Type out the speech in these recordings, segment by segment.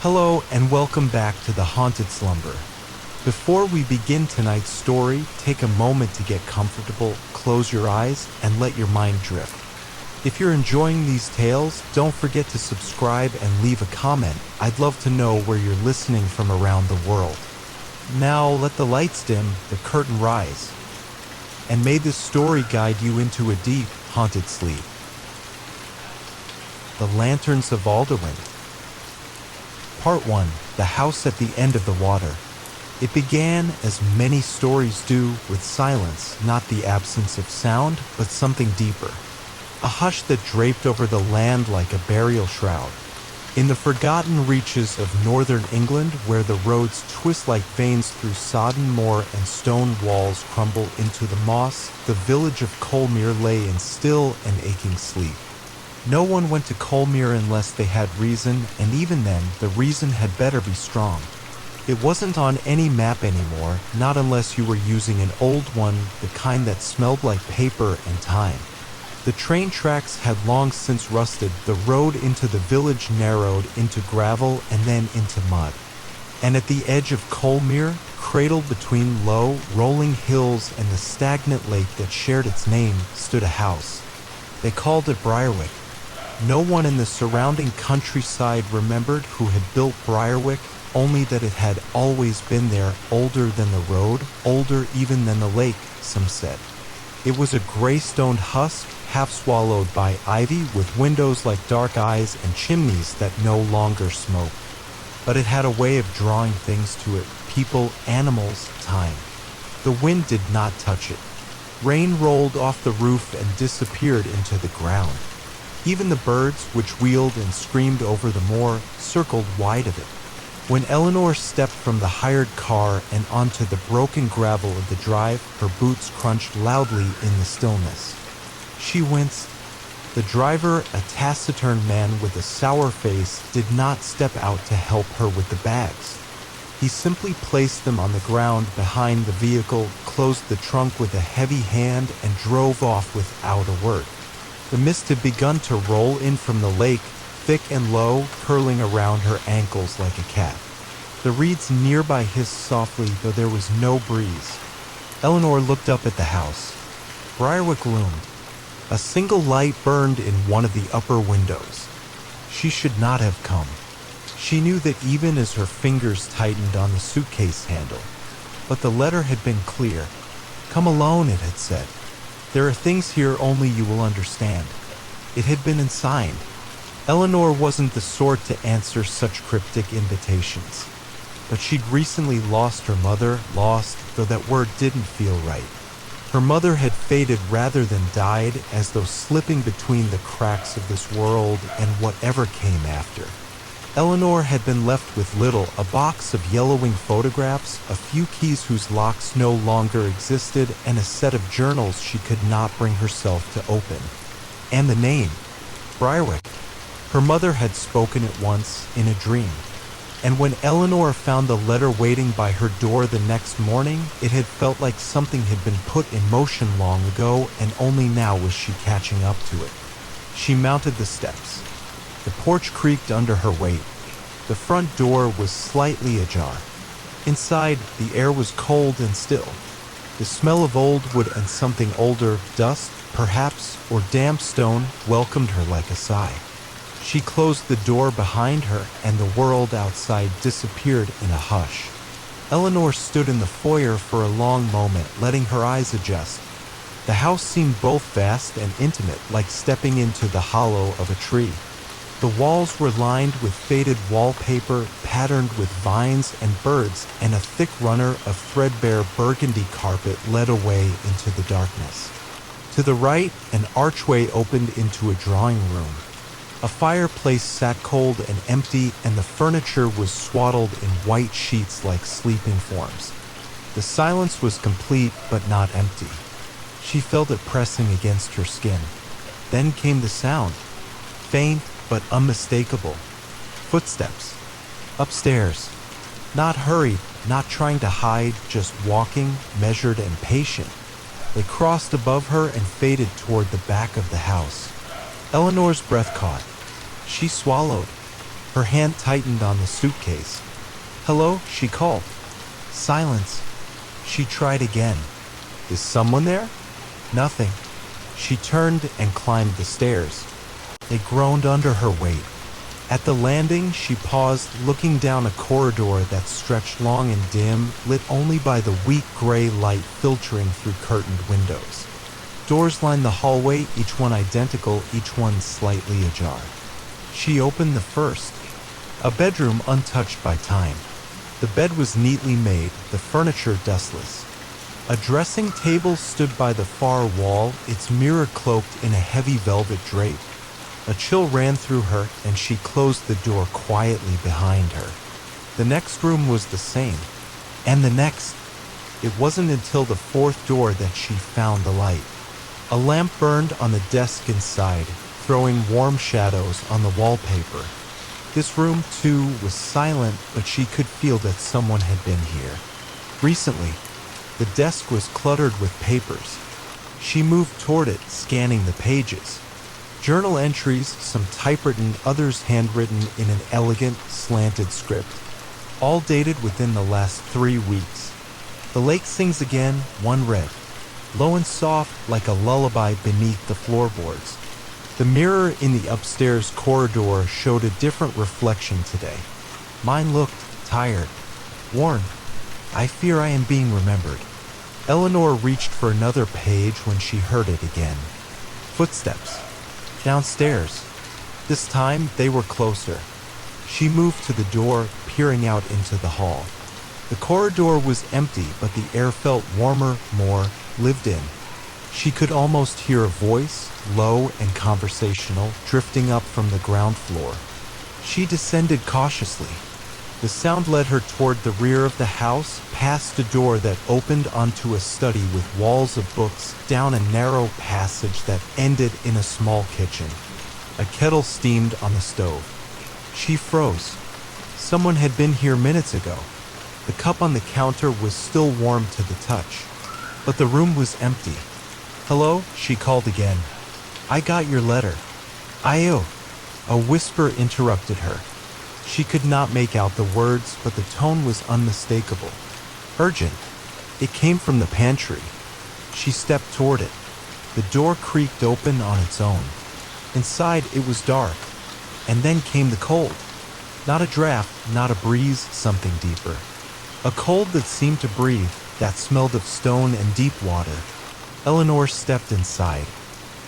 Hello and welcome back to the Haunted Slumber. Before we begin tonight's story, take a moment to get comfortable, close your eyes, and let your mind drift. If you're enjoying these tales, don't forget to subscribe and leave a comment. I'd love to know where you're listening from around the world. Now let the lights dim, the curtain rise, and may this story guide you into a deep, haunted sleep. The Lanterns of Alderwynd. Part 1. The House at the End of the Water. It began, as many stories do, with silence, not the absence of sound, but something deeper. A hush that draped over the land like a burial shroud. In the forgotten reaches of northern England, where the roads twist like veins through sodden moor and stone walls crumble into the moss, the village of Hallowmere lay in still and aching sleep. No one went to Hallowmere unless they had reason, and even then, the reason had better be strong. It wasn't on any map anymore, not unless you were using an old one, the kind that smelled like paper and time. The train tracks had long since rusted, the road into the village narrowed into gravel and then into mud. And at the edge of Hallowmere, cradled between low, rolling hills and the stagnant lake that shared its name, stood a house. They called it Briarwick. No one in the surrounding countryside remembered who had built Briarwick, only that it had always been there, older than the road, older even than the lake, some said. It was a gray stone husk, half swallowed by ivy, with windows like dark eyes and chimneys that no longer smoked. But it had a way of drawing things to it, people, animals, time. The wind did not touch it. Rain rolled off the roof and disappeared into the ground. Even the birds, which wheeled and screamed over the moor, circled wide of it. When Eleanor stepped from the hired car and onto the broken gravel of the drive, her boots crunched loudly in the stillness. She winced. The driver, a taciturn man with a sour face, did not step out to help her with the bags. He simply placed them on the ground behind the vehicle, closed the trunk with a heavy hand, and drove off without a word. The mist had begun to roll in from the lake, thick and low, curling around her ankles like a cat. The reeds nearby hissed softly, though there was no breeze. Eleanor looked up at the house. Briarwick loomed. A single light burned in one of the upper windows. She should not have come. She knew that even as her fingers tightened on the suitcase handle. But the letter had been clear. "Come alone," it had said. "There are things here only you will understand." It had been unsigned. Eleanor wasn't the sort to answer such cryptic invitations. But she'd recently lost her mother, lost, though that word didn't feel right. Her mother had faded rather than died, as though slipping between the cracks of this world and whatever came after. Eleanor had been left with little, a box of yellowing photographs, a few keys whose locks no longer existed, and a set of journals she could not bring herself to open. And the name, Briarwick. Her mother had spoken it once, in a dream. And when Eleanor found the letter waiting by her door the next morning, it had felt like something had been put in motion long ago, and only now was she catching up to it. She mounted the steps. The porch creaked under her weight. The front door was slightly ajar. Inside, the air was cold and still. The smell of old wood and something older, dust, perhaps, or damp stone, welcomed her like a sigh. She closed the door behind her, and the world outside disappeared in a hush. Eleanor stood in the foyer for a long moment, letting her eyes adjust. The house seemed both vast and intimate, like stepping into the hollow of a tree. The walls were lined with faded wallpaper, patterned with vines and birds, and a thick runner of threadbare burgundy carpet led away into the darkness. To the right, an archway opened into a drawing room. A fireplace sat cold and empty, and the furniture was swaddled in white sheets like sleeping forms. The silence was complete, but not empty. She felt it pressing against her skin. Then came the sound, faint but unmistakable. Footsteps. Upstairs. Not hurried, not trying to hide, just walking, measured and patient. They crossed above her and faded toward the back of the house. Eleanor's breath caught. She swallowed. Her hand tightened on the suitcase. "Hello?" she called. Silence. She tried again. "Is someone there?" Nothing. She turned and climbed the stairs. They groaned under her weight. At the landing, she paused, looking down a corridor that stretched long and dim, lit only by the weak gray light filtering through curtained windows. Doors lined the hallway, each one identical, each one slightly ajar. She opened the first. A bedroom untouched by time. The bed was neatly made, the furniture dustless. A dressing table stood by the far wall, its mirror cloaked in a heavy velvet drape. A chill ran through her, and she closed the door quietly behind her. The next room was the same, and the next. It wasn't until the fourth door that she found the light. A lamp burned on the desk inside, throwing warm shadows on the wallpaper. This room, too, was silent, but she could feel that someone had been here. Recently, the desk was cluttered with papers. She moved toward it, scanning the pages. Journal entries, some typewritten, others handwritten in an elegant, slanted script, all dated within the last 3 weeks. The lake sings again, one read, low and soft like a lullaby beneath the floorboards. The mirror in the upstairs corridor showed a different reflection today. Mine looked tired, worn. I fear I am being remembered. Eleanor reached for another page when she heard it again. Footsteps. Downstairs. This time they were closer. She moved to the door, peering out into the hall. The corridor was empty, but the air felt warmer, more lived in. She could almost hear a voice, low and conversational, drifting up from the ground floor. She descended cautiously. The sound led her toward the rear of the house, past a door that opened onto a study with walls of books, down a narrow passage that ended in a small kitchen. A kettle steamed on the stove. She froze. Someone had been here minutes ago. The cup on the counter was still warm to the touch. But the room was empty. "Hello?" she called again. "I got your letter." "Ayo." A whisper interrupted her. She could not make out the words, but the tone was unmistakable. Urgent. It came from the pantry. She stepped toward it. The door creaked open on its own. Inside, it was dark. And then came the cold. Not a draft, not a breeze, something deeper. A cold that seemed to breathe, that smelled of stone and deep water. Eleanor stepped inside.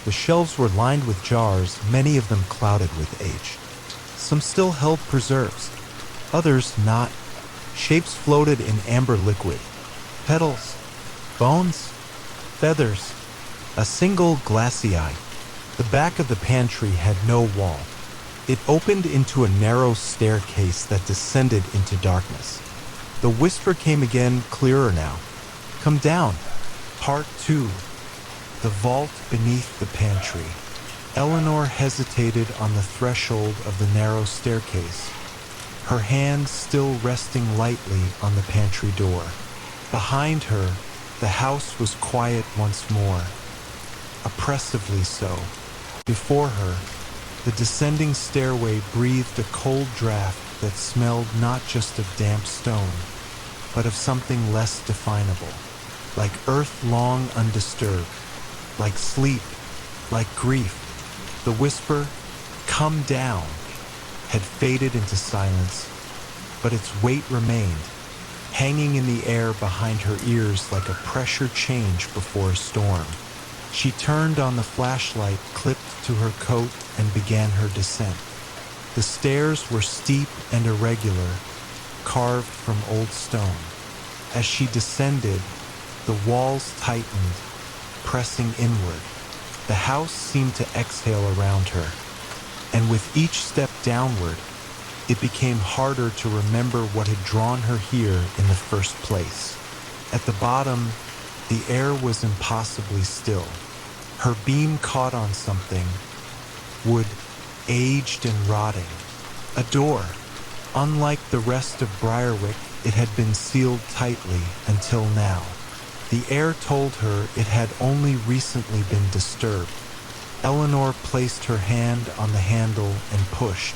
The shelves were lined with jars, many of them clouded with age. Some still held preserves, others not. Shapes floated in amber liquid. Petals, bones, feathers, a single glassy eye. The back of the pantry had no wall. It opened into a narrow staircase that descended into darkness. The whisper came again, clearer now. "Come down." Part 2. The vault beneath the pantry. Eleanor hesitated on the threshold of the narrow staircase, her hand still resting lightly on the pantry door. Behind her, the house was quiet once more, oppressively so. Before her, the descending stairway breathed a cold draft that smelled not just of damp stone, but of something less definable, like earth long undisturbed, like sleep, like grief. The whisper, "Come down," had faded into silence, but its weight remained, hanging in the air behind her ears like a pressure change before a storm. She turned on the flashlight clipped to her coat and began her descent. The stairs were steep and irregular, carved from old stone. As she descended, the walls tightened, pressing inward. The house seemed to exhale around her, and with each step downward, it became harder to remember what had drawn her here in the first place. At the bottom, the air was impossibly still. Her beam caught on something, wood, aged and rotting. A door. Unlike the rest of Briarwick, it had been sealed tightly until now. The air told her it had only recently been disturbed. Eleanor placed her hand on the handle and pushed.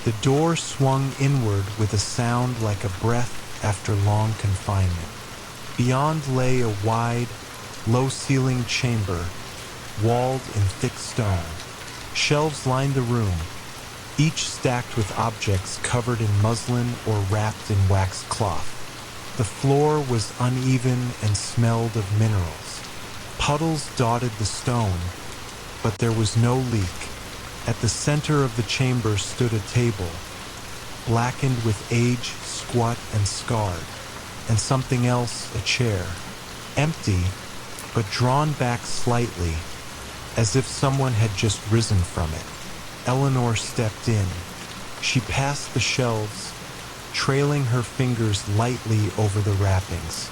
The door swung inward with a sound like a breath after long confinement. Beyond lay a wide, low-ceilinged chamber, walled in thick stone. Shelves lined the room, each stacked with objects covered in muslin or wrapped in waxed cloth. The floor was uneven and smelled of minerals. Puddles dotted the stone, but there was no leak. At the center of the chamber stood a table, blackened with age, squat and scarred, and something else, a chair, empty, but drawn back slightly, as if someone had just risen from it. Eleanor stepped in. She passed the shelves, trailing her fingers lightly over the wrappings.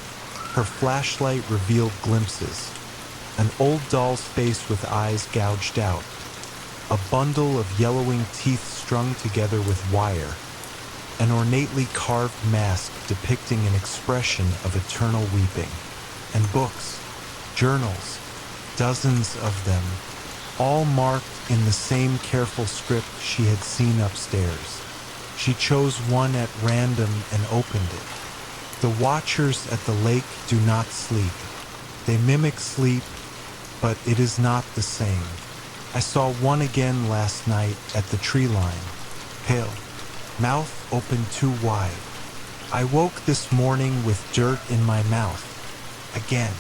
Her flashlight revealed glimpses. An old doll's face with eyes gouged out. A bundle of yellowing teeth strung together with wire. An ornately carved mask depicting an expression of eternal weeping. And books, journals, dozens of them, all marked in the same careful script she had seen upstairs. She chose one at random and opened it. The watchers at the lake do not sleep. They mimic sleep, but it is not the same. I saw one again last night at the tree line, pale, mouth open too wide. I woke this morning with dirt in my mouth. Again,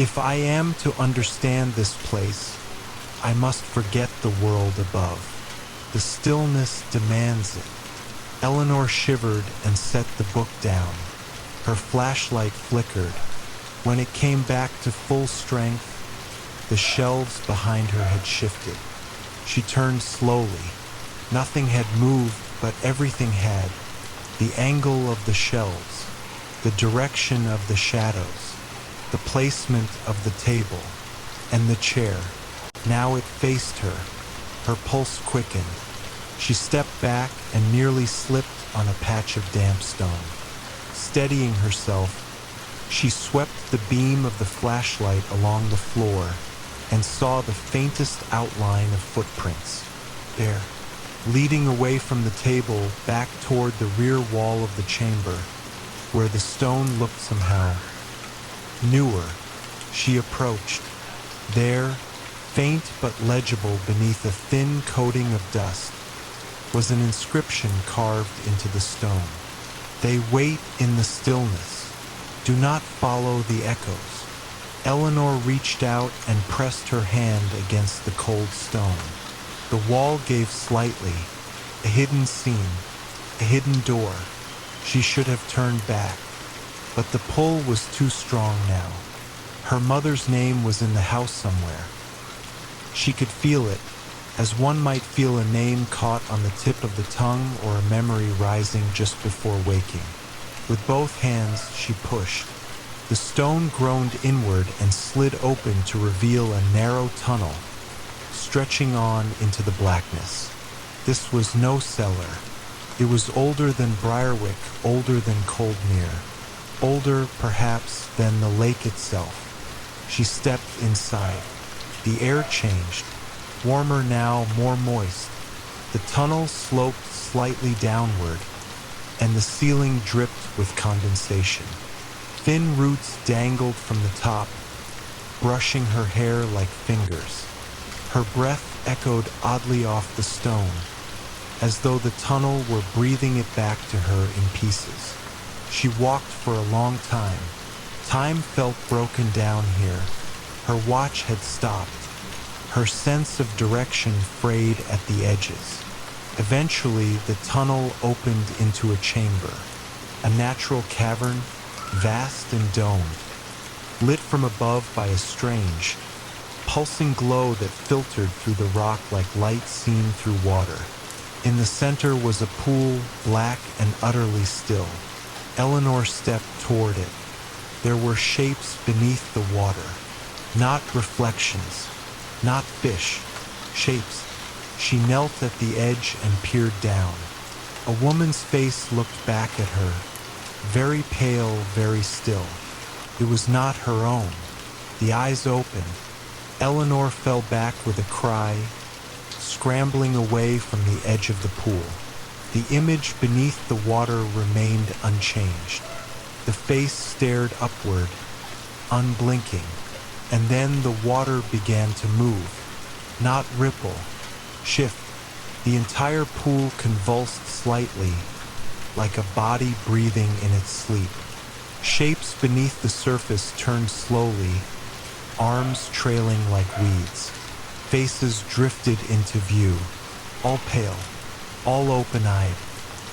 if I am to understand this place, I must forget the world above. The stillness demands it. Eleanor shivered and set the book down. Her flashlight flickered. When it came back to full strength, the shelves behind her had shifted. She turned slowly. Nothing had moved, but everything had. The angle of the shelves, the direction of the shadows, the placement of the table, and the chair. Now it faced her. Her pulse quickened. She stepped back and nearly slipped on a patch of damp stone. Steadying herself, she swept the beam of the flashlight along the floor and saw the faintest outline of footprints. There, leading away from the table back toward the rear wall of the chamber, where the stone looked somehow newer. She approached. There, faint but legible beneath a thin coating of dust, was an inscription carved into the stone. They wait in the stillness. Do not follow the echoes. Eleanor reached out and pressed her hand against the cold stone. The wall gave slightly. A hidden scene, a hidden door. She should have turned back, but the pull was too strong now. Her mother's name was in the house somewhere. She could feel it, as one might feel a name caught on the tip of the tongue or a memory rising just before waking. With both hands, she pushed. The stone groaned inward and slid open to reveal a narrow tunnel, stretching on into the blackness. This was no cellar. It was older than Briarwick, older than Coldmere, older, perhaps, than the lake itself. She stepped inside. The air changed, warmer now, more moist. The tunnel sloped slightly downward, and the ceiling dripped with condensation. Thin roots dangled from the top, brushing her hair like fingers. Her breath echoed oddly off the stone, as though the tunnel were breathing it back to her in pieces. She walked for a long time. Time felt broken down here. Her watch had stopped. Her sense of direction frayed at the edges. Eventually, the tunnel opened into a chamber, a natural cavern, vast and domed, lit from above by a strange, pulsing glow that filtered through the rock like light seen through water. In the center was a pool, black and utterly still. Eleanor stepped toward it. There were shapes beneath the water, not reflections, not fish, shapes. She knelt at the edge and peered down. A woman's face looked back at her, very pale, very still. It was not her own. The eyes opened. Eleanor fell back with a cry, scrambling away from the edge of the pool. The image beneath the water remained unchanged. The face stared upward, unblinking, and then the water began to move, not ripple, shift. The entire pool convulsed slightly, like a body breathing in its sleep. Shapes beneath the surface turned slowly, arms trailing like weeds. Faces drifted into view, all pale, all open-eyed.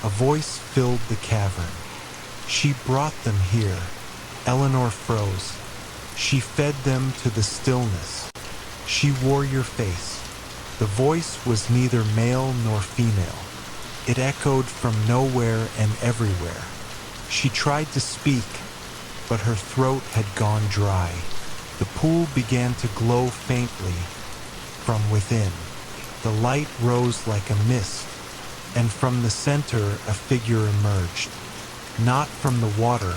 A voice filled the cavern. She brought them here. Eleanor froze. She fed them to the stillness. She wore your face. The voice was neither male nor female. It echoed from nowhere and everywhere. She tried to speak, but her throat had gone dry. The pool began to glow faintly from within. The light rose like a mist, and from the center a figure emerged, not from the water,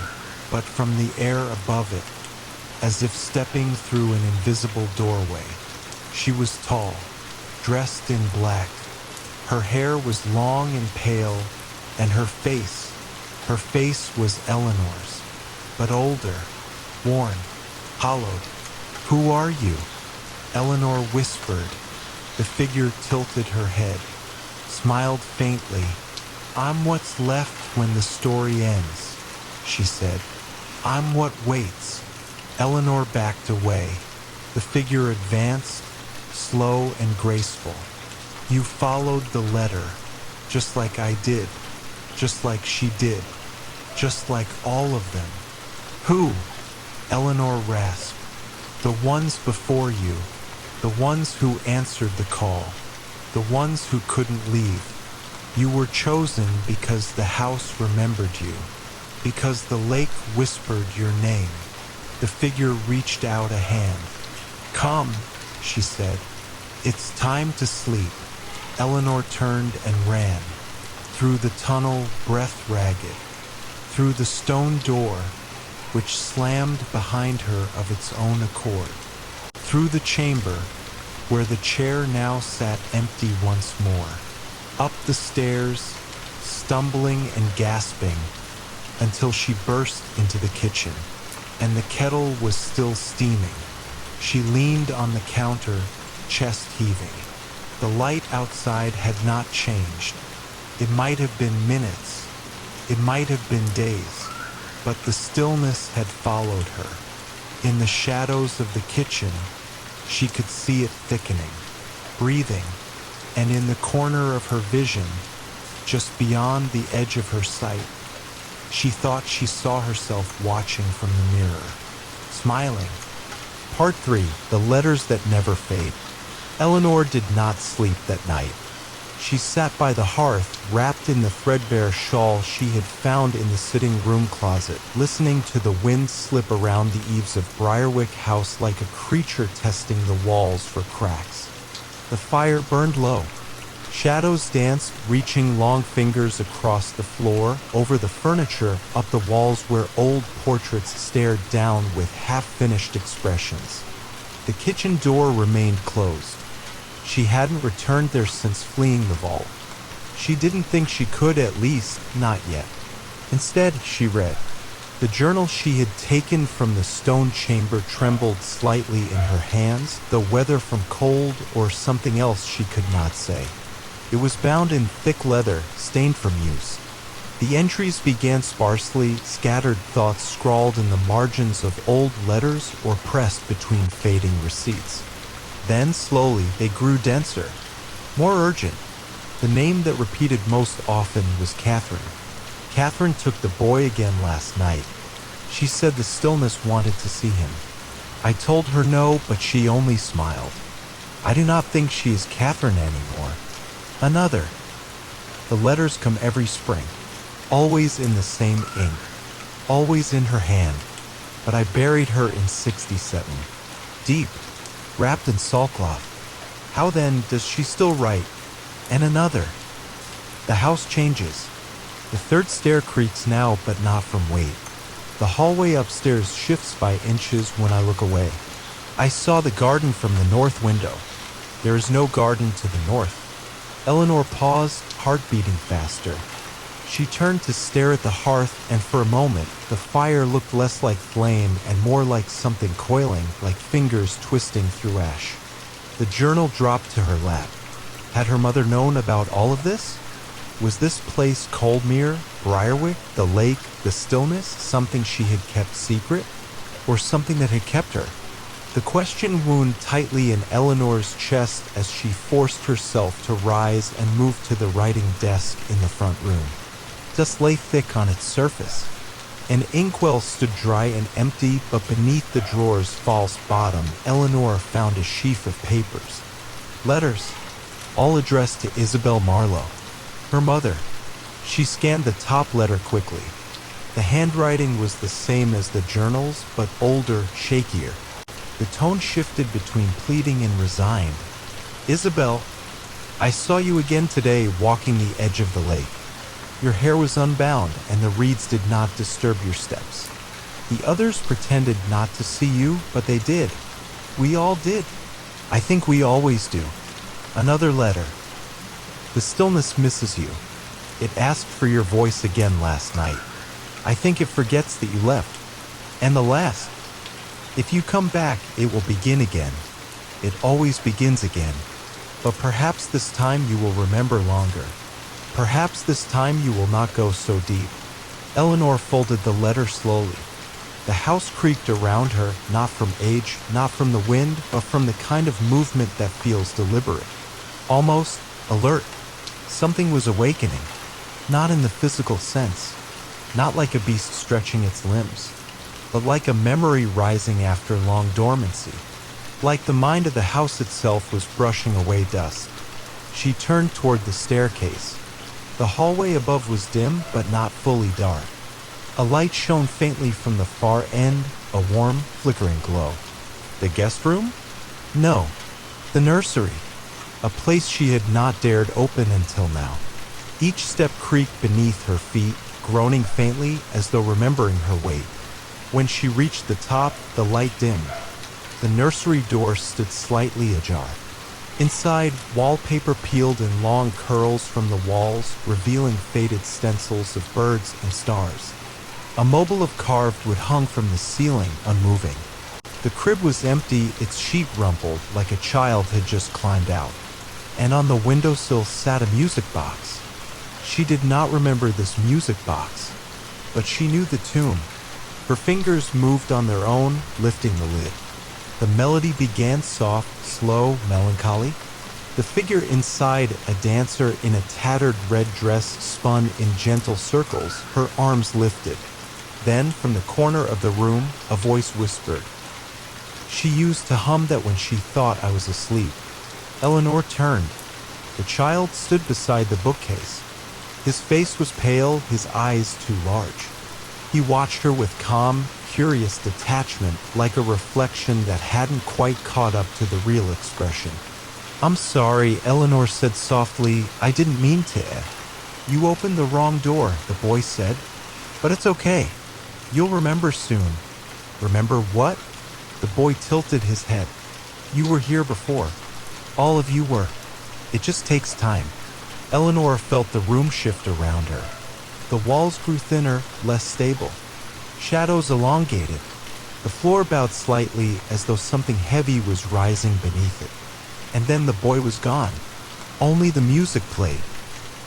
but from the air above it, as if stepping through an invisible doorway. She was tall, dressed in black. Her hair was long and pale, and her face was Eleanor's, but older, worn, hollowed. "Who are you?" Eleanor whispered. The figure tilted her head, smiled faintly. "I'm what's left when the story ends," she said. "I'm what waits." Eleanor backed away. The figure advanced, slow and graceful. "You followed the letter, just like I did, just like she did, just like all of them." "Who?" Eleanor rasped. "The ones before you, the ones who answered the call, the ones who couldn't leave. You were chosen because the house remembered you, because the lake whispered your name." The figure reached out a hand. "Come," she said. "It's time to sleep." Eleanor turned and ran. Through the tunnel, breath ragged. Through the stone door, which slammed behind her of its own accord. Through the chamber, where the chair now sat empty once more. Up the stairs, stumbling and gasping, until she burst into the kitchen, and the kettle was still steaming. She leaned on the counter, chest heaving. The light outside had not changed. It might have been minutes, it might have been days, but the stillness had followed her. In the shadows of the kitchen, she could see it thickening, breathing, and in the corner of her vision, just beyond the edge of her sight, she thought she saw herself watching from the mirror, smiling. Part 3. The Letters That Never Fade. Eleanor did not sleep that night. She sat by the hearth, wrapped in the threadbare shawl she had found in the sitting room closet, listening to the wind slip around the eaves of Briarwick House like a creature testing the walls for cracks. The fire burned low. Shadows danced, reaching long fingers across the floor, over the furniture, up the walls where old portraits stared down with half-finished expressions. The kitchen door remained closed. She hadn't returned there since fleeing the vault. She didn't think she could, at least, not yet. Instead, she read. The journal she had taken from the stone chamber trembled slightly in her hands, though whether from cold or something else she could not say. It was bound in thick leather, stained from use. The entries began sparsely, scattered thoughts scrawled in the margins of old letters or pressed between fading receipts. Then, slowly, they grew denser, more urgent. The name that repeated most often was Catherine. Catherine took the boy again last night. She said the stillness wanted to see him. I told her no, but she only smiled. I do not think she is Catherine anymore. Another. The letters come every spring, always in the same ink, always in her hand. But I buried her in 67, deep, wrapped in sackcloth. How then does she still write? And another. The house changes. The third stair creaks now, but not from weight. The hallway upstairs shifts by inches when I look away. I saw the garden from the north window. There is no garden to the north. Eleanor paused, heart beating faster. She turned to stare at the hearth, and for a moment, the fire looked less like flame and more like something coiling, like fingers twisting through ash. The journal dropped to her lap. Had her mother known about all of this? Was this place Hallowmere, Briarwick, the lake, the stillness, something she had kept secret? Or something that had kept her? The question wound tightly in Eleanor's chest as she forced herself to rise and move to the writing desk in the front room. Dust lay thick on its surface. An inkwell stood dry and empty, but beneath the drawer's false bottom, Eleanor found a sheaf of papers. Letters, all addressed to Isabel Marlowe, her mother. She scanned the top letter quickly. The handwriting was the same as the journal's, but older, shakier. The tone shifted between pleading and resigned. Isabel, I saw you again today walking the edge of the lake. Your hair was unbound, and the reeds did not disturb your steps. The others pretended not to see you, but they did. We all did. I think we always do. Another letter. The stillness misses you. It asked for your voice again last night. I think it forgets that you left. And the last. If you come back, it will begin again. It always begins again. But perhaps this time you will remember longer. Perhaps this time you will not go so deep. Eleanor folded the letter slowly. The house creaked around her, not from age, not from the wind, but from the kind of movement that feels deliberate. Almost alert. Something was awakening. Not in the physical sense. Not like a beast stretching its limbs. But like a memory rising after long dormancy. Like the mind of the house itself was brushing away dust. She turned toward the staircase. The hallway above was dim, but not fully dark. A light shone faintly from the far end, a warm, flickering glow. The guest room? No. The nursery. A place she had not dared open until now. Each step creaked beneath her feet, groaning faintly as though remembering her weight. When she reached the top, the light dimmed. The nursery door stood slightly ajar. Inside, wallpaper peeled in long curls from the walls, revealing faded stencils of birds and stars. A mobile of carved wood hung from the ceiling, unmoving. The crib was empty, its sheet rumpled, like a child had just climbed out. And on the windowsill sat a music box. She did not remember this music box, but she knew the tune. Her fingers moved on their own, lifting the lid. The melody began soft, slow, melancholy. The figure inside, a dancer in a tattered red dress, spun in gentle circles, her arms lifted. Then, from the corner of the room, a voice whispered. She used to hum that when she thought I was asleep. Eleanor turned. The child stood beside the bookcase. His face was pale, his eyes too large. He watched her with calm, curious detachment, like a reflection that hadn't quite caught up to the real expression. I'm sorry, Eleanor said softly. I didn't mean to. You opened the wrong door, the boy said. But it's okay. You'll remember soon. Remember what? The boy tilted his head. You were here before. All of you were. It just takes time. Eleanor felt the room shift around her. The walls grew thinner, less stable. Shadows elongated. The floor bowed slightly as though something heavy was rising beneath it. And then the boy was gone. Only the music played.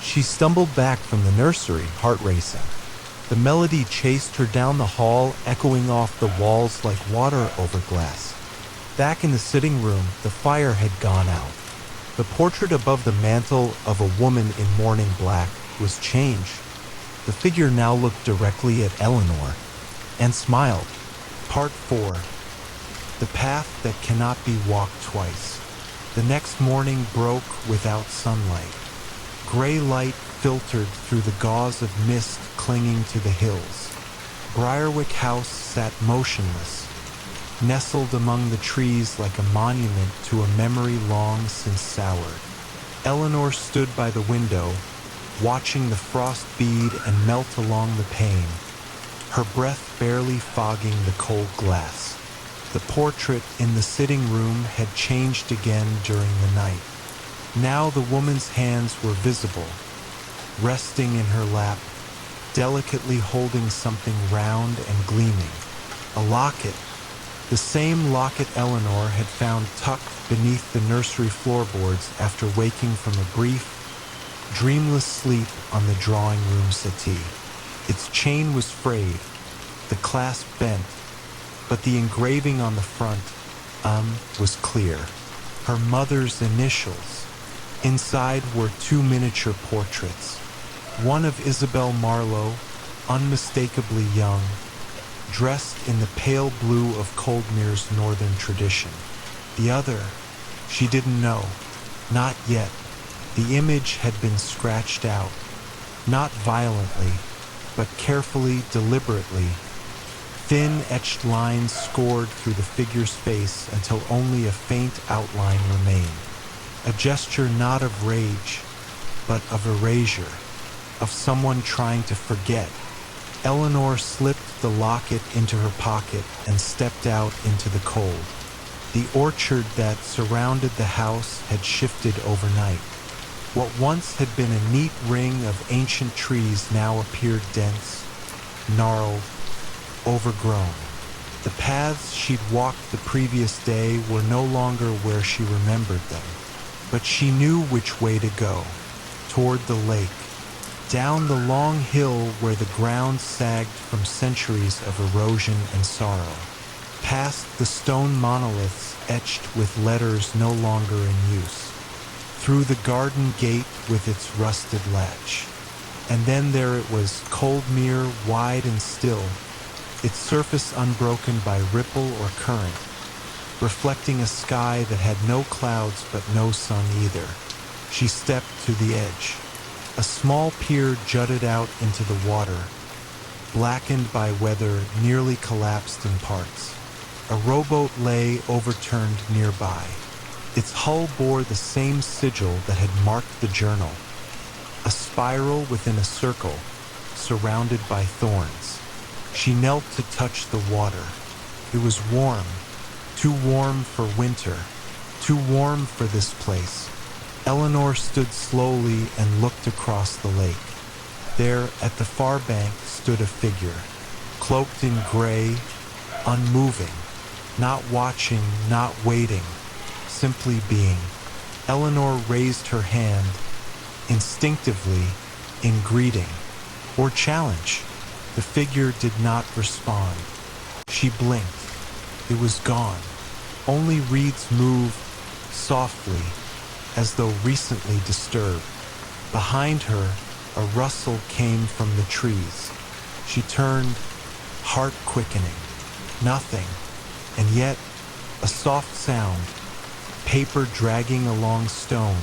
She stumbled back from the nursery, heart racing. The melody chased her down the hall, echoing off the walls like water over glass. Back in the sitting room, the fire had gone out. The portrait above the mantel of a woman in mourning black was changed. The figure now looked directly at Eleanor and smiled. Part 4. The path that cannot be walked twice. The next morning broke without sunlight. Gray light filtered through the gauze of mist clinging to the hills. Briarwick House sat motionless, nestled among the trees like a monument to a memory long since soured. Eleanor stood by the window, watching the frost bead and melt along the pane, her breath barely fogging the cold glass. The portrait in the sitting room had changed again during the night. Now the woman's hands were visible, resting in her lap, delicately holding something round and gleaming. A locket, the same locket Eleanor had found tucked beneath the nursery floorboards after waking from a brief, dreamless sleep on the drawing room settee. Its chain was frayed, the clasp bent, but the engraving on the front, was clear. Her mother's initials. Inside were 2 miniature portraits. One of Isabel Marlowe, unmistakably young, dressed in the pale blue of Coldmere's northern tradition. The other, she didn't know, not yet. The image had been scratched out, not violently, but carefully, deliberately. Thin etched lines scored through the figure's face until only a faint outline remained. A gesture not of rage, but of erasure, of someone trying to forget. Eleanor slipped the locket into her pocket and stepped out into the cold. The orchard that surrounded the house had shifted overnight. What once had been a neat ring of ancient trees now appeared dense, gnarled, overgrown. The paths she'd walked the previous day were no longer where she remembered them, but she knew which way to go, toward the lake, down the long hill where the ground sagged from centuries of erosion and sorrow, past the stone monoliths etched with letters no longer in use, through the garden gate with its rusted latch. And then there it was, Coldmere, wide and still, its surface unbroken by ripple or current, reflecting a sky that had no clouds but no sun either. She stepped to the edge. A small pier jutted out into the water, blackened by weather, nearly collapsed in parts. A rowboat lay overturned nearby. Its hull bore the same sigil that had marked the journal, a spiral within a circle, surrounded by thorns. She knelt to touch the water. It was warm, too warm for winter, too warm for this place. Eleanor stood slowly and looked across the lake. There, at the far bank, stood a figure, cloaked in gray, unmoving, not watching, not waiting, simply being. Eleanor raised her hand, instinctively, in greeting, or challenge. The figure did not respond. She blinked. It was gone. Only reeds moved softly, as though recently disturbed. Behind her, a rustle came from the trees. She turned, heart quickening. Nothing, and yet a soft sound, paper dragging along stone,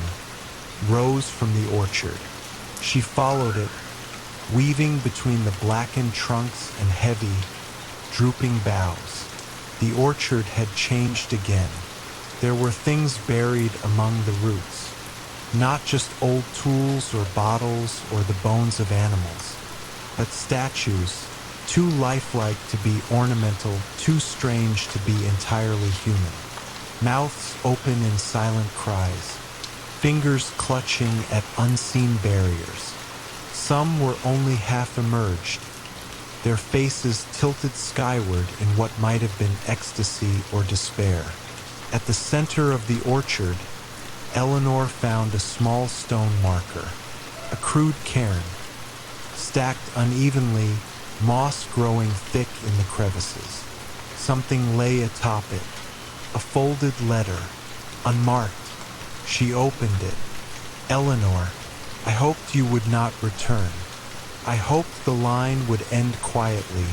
rose from the orchard. She followed it, weaving between the blackened trunks and heavy, drooping boughs. The orchard had changed again. There were things buried among the roots, not just old tools or bottles or the bones of animals, but statues, too lifelike to be ornamental, too strange to be entirely human. Mouths open in silent cries, fingers clutching at unseen barriers. Some were only half emerged, their faces tilted skyward in what might have been ecstasy or despair. At the center of the orchard, Eleanor found a small stone marker, a crude cairn, stacked unevenly, moss growing thick in the crevices. Something lay atop it, a folded letter, unmarked. She opened it. Eleanor, I hoped you would not return. I hoped the line would end quietly,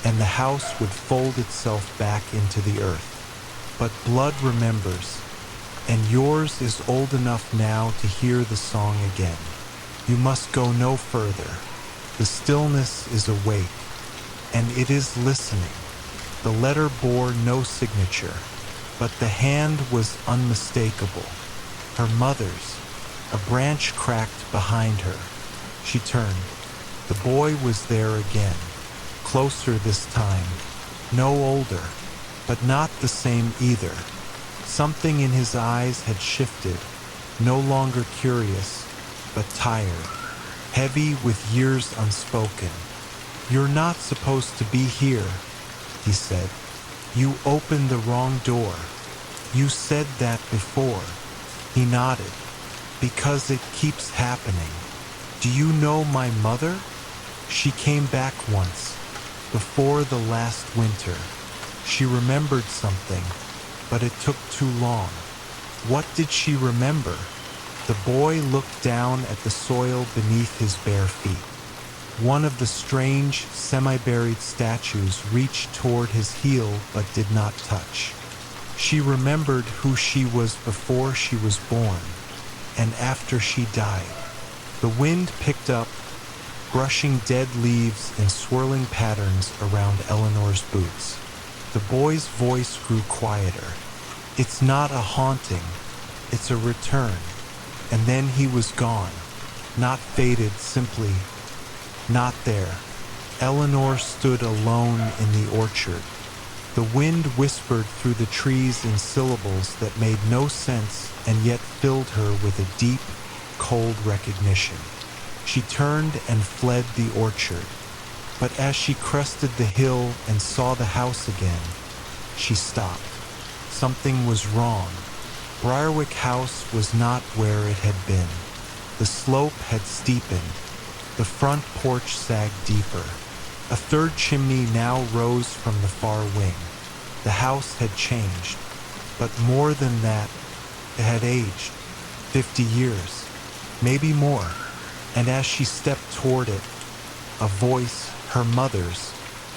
and the house would fold itself back into the earth. But blood remembers, and yours is old enough now to hear the song again. You must go no further. The stillness is awake, and it is listening. The letter bore no signature, but the hand was unmistakable. Her mother's. A branch cracked behind her. She turned. The boy was there again, closer this time, no older, but not the same either. Something in his eyes had shifted, no longer curious, but tired. heavy with years unspoken. "You're not supposed to be here," he said. "You opened the wrong door. You said that before." He nodded. "Because it keeps happening. Do you know my mother? She came back once, before the last winter. She remembered something, but it took too long." "What did she remember?" The boy looked down at the soil beneath his bare feet. One of the strange, semi-buried statues reached toward his heel but did not touch. She remembered who she was before she was born, and after she died. The wind picked up, brushing dead leaves in swirling patterns around Eleanor's boots. The boy's voice grew quieter. "It's not a haunting, it's a return." And then he was gone, not faded, simply not there. Eleanor stood alone in the orchard. The wind whispered through the trees in syllables that made no sense and yet filled her with a deep, cold recognition. She turned and fled the orchard, but as she crested the hill and saw the house again, she stopped. Something was wrong. Briarwick House was not where it had been. The slope had steepened. The front porch sagged deeper. A third chimney now rose from the far wing. The house had changed, but more than that, it had aged. 50 years, maybe more. And as she stepped toward it, a voice, her mother's,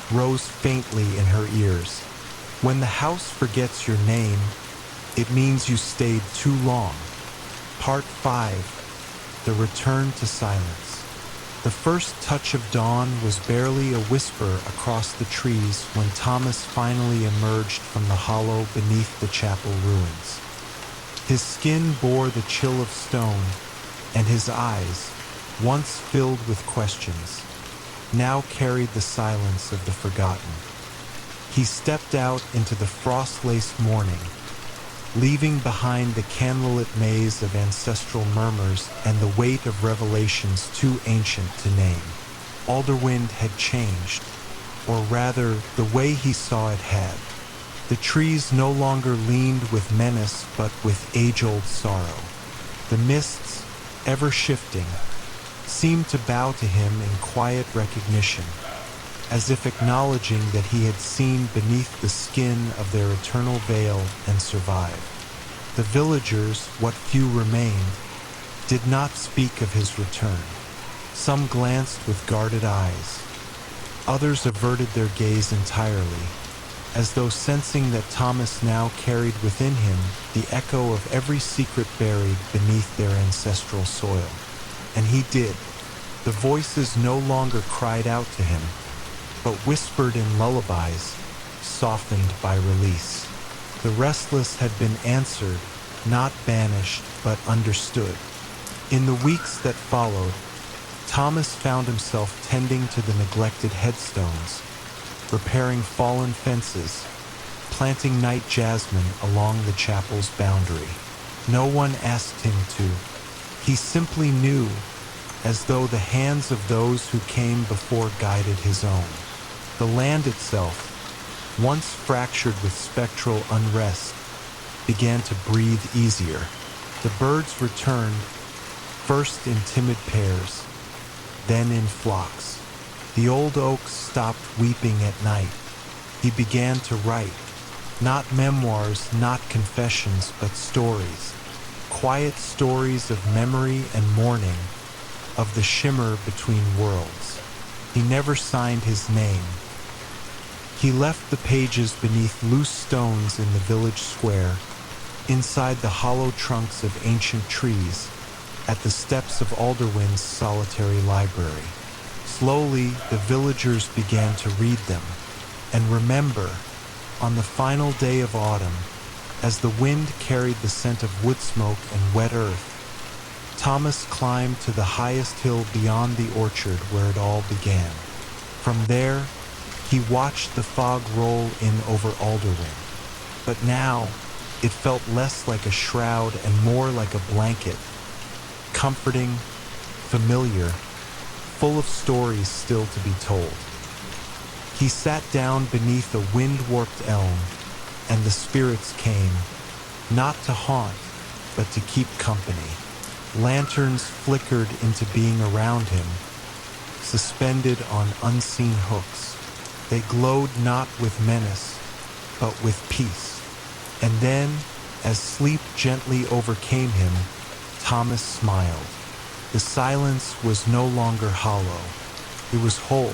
rose faintly in her ears. "When the house forgets your name, it means you stayed too long." Part 5. The Return to Silence. The first touch of dawn was barely a whisper across the trees when Thomas finally emerged from the hollow beneath the chapel ruins. His skin bore the chill of stone, and his eyes, once filled with questions, now carried the silence of the forgotten. He stepped out into the frost-laced morning, leaving behind the candlelit maze of ancestral murmurs and the weight of revelations too ancient to name. Alderwynd had changed, or rather, the way he saw it had. The trees no longer leaned with menace but with age-old sorrow. The mists, ever shifting, seemed to bow to him in quiet recognition, as if acknowledging that he had seen beneath the skin of their eternal veil and survived. The villagers, what few remained, did not speak of his return. Some glanced with guarded eyes. Others averted their gaze entirely, as though sensing that Thomas now carried within him the echo of every secret buried beneath their ancestral soil. And he did. The voices no longer cried out to him, but whispered in lullabies, softened by release. The restless had been answered, not banished, but understood. In the weeks that followed, Thomas found himself tending to the neglected headstones, repairing fallen fences, planting night jasmine along the chapel's boundary. No one asked him to. He simply knew, as though the hands of those who came before guided his own. The land itself, once fractured with spectral unrest, began to breathe easier. The birds returned, first in timid pairs, then in flocks. The old oak stopped weeping at night. He began to write, not memoirs, not confessions, but stories. Quiet stories of memory and mourning, of the shimmer between worlds. He never signed his name. He left the pages beneath loose stones in the village square, inside the hollow trunks of ancient trees, at the steps of Alderwyn's solitary library. Slowly, the villagers began to read them, and remember, on the final day of autumn, as the wind carried the scent of wood smoke and wet earth, Thomas climbed to the highest hill beyond the orchard where it all began. From there, he watched the fog roll in over Alderwynd, but now it felt less like a shroud and more like a blanket, comforting, familiar, full of stories still to be told. He sat down beneath a wind-warped elm, and the spirits came, not to haunt, but to keep company. Lanterns flickered into being around him, suspended on unseen hooks. They glowed not with menace, but with peace. And then, as sleep gently overcame him, Thomas smiled. The silence was no longer hollow. It was whole.